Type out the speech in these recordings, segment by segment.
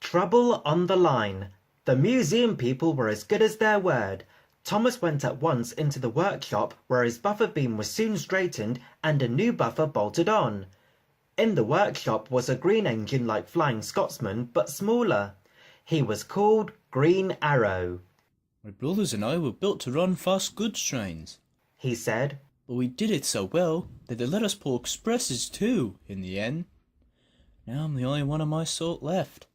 Trouble on the line. The museum people were as good as their word. Thomas went at once into the workshop where his buffer beam was soon straightened and a new buffer bolted on. In the workshop was a green engine like Flying Scotsman, but smaller. He was called Green Arrow. My brothers and I were built to run fast goods trains, he said. But we did it so well that they let us pull expresses too, in the end. Now I'm the only one of my sort left.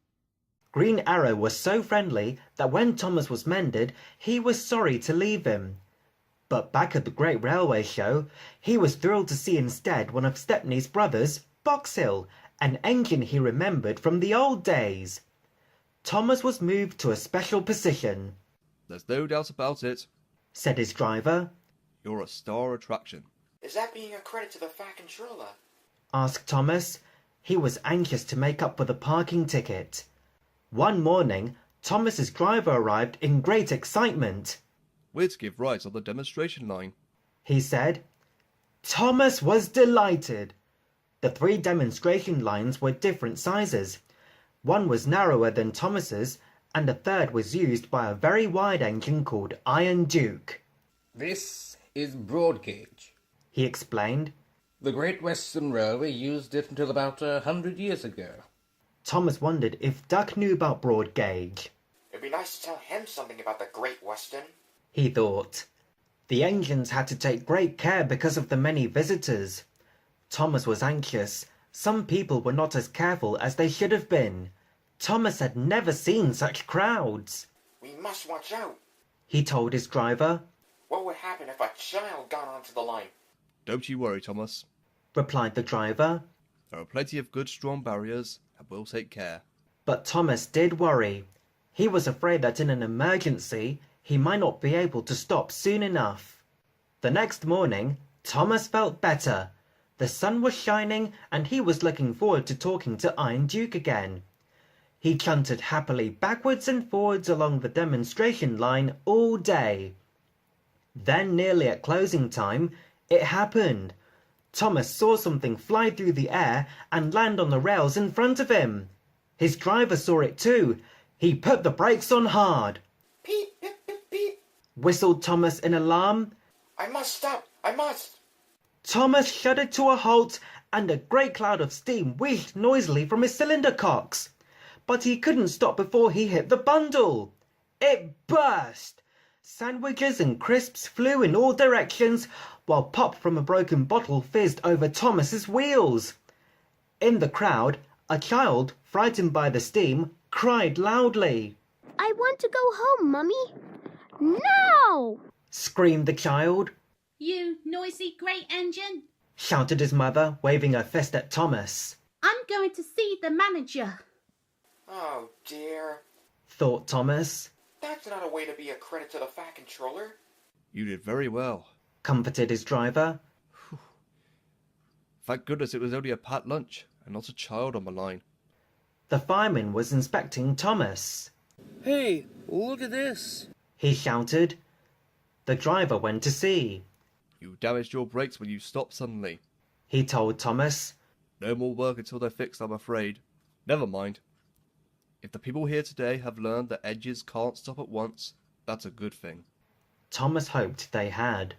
Green Arrow was so friendly that when Thomas was mended, he was sorry to leave him. But back at the Great Railway Show, he was thrilled to see instead one of Stepney's brothers, Boxhill, an engine he remembered from the old days. Thomas was moved to a special position. There's no doubt about it, said his driver. You're a star attraction. Is that being a credit to the Fat Controller? Asked Thomas. He was anxious to make up for the parking ticket. One morning, Thomas's driver arrived in great excitement. We're to give rides on the demonstration line, he said. Thomas was delighted. The 3 demonstration lines were different sizes. One was narrower than Thomas's, and a third was used by a very wide engine called Iron Duke. This is broad gauge, he explained. The Great Western Railway used it until about 100 years ago. Thomas wondered if Duck knew about broad gauge. It'd be nice to tell him something about the Great Western, he thought. The engines had to take great care because of the many visitors. Thomas was anxious. Some people were not as careful as they should have been. Thomas had never seen such crowds. We must watch out, he told his driver. What would happen if a child got onto the line? Don't you worry, Thomas, replied the driver. There are plenty of good strong barriers, and we'll take care. But Thomas did worry. He was afraid that in an emergency, he might not be able to stop soon enough. The next morning, Thomas felt better. The sun was shining, and he was looking forward to talking to Iron Duke again. He cantered happily backwards and forwards along the demonstration line all day. Then, nearly at closing time, it happened. Thomas saw something fly through the air and land on the rails in front of him. His driver saw it too. He put the brakes on hard. Peep, peep, peep, peep, whistled Thomas in alarm. I must stop, I must. Thomas shuddered to a halt, and a great cloud of steam wheezed noisily from his cylinder cocks. But he couldn't stop before he hit the bundle. It burst. Sandwiches and crisps flew in all directions, while pop from a broken bottle fizzed over Thomas's wheels. In the crowd, a child, frightened by the steam, cried loudly. I want to go home, Mummy. No! Screamed the child. You noisy great engine! Shouted his mother, waving her fist at Thomas. I'm going to see the manager. Oh dear. Thought Thomas. That's not a way to be a credit to the Fat Controller. You did very well, comforted his driver. Thank goodness it was only a pat lunch and not a child on the line. The fireman was inspecting Thomas. Hey, look at this, he shouted. The driver went to see. You damaged your brakes when you stopped suddenly, he told Thomas. No more work until they're fixed, I'm afraid. Never mind. If the people here today have learned that edges can't stop at once, that's a good thing. Thomas hoped they had.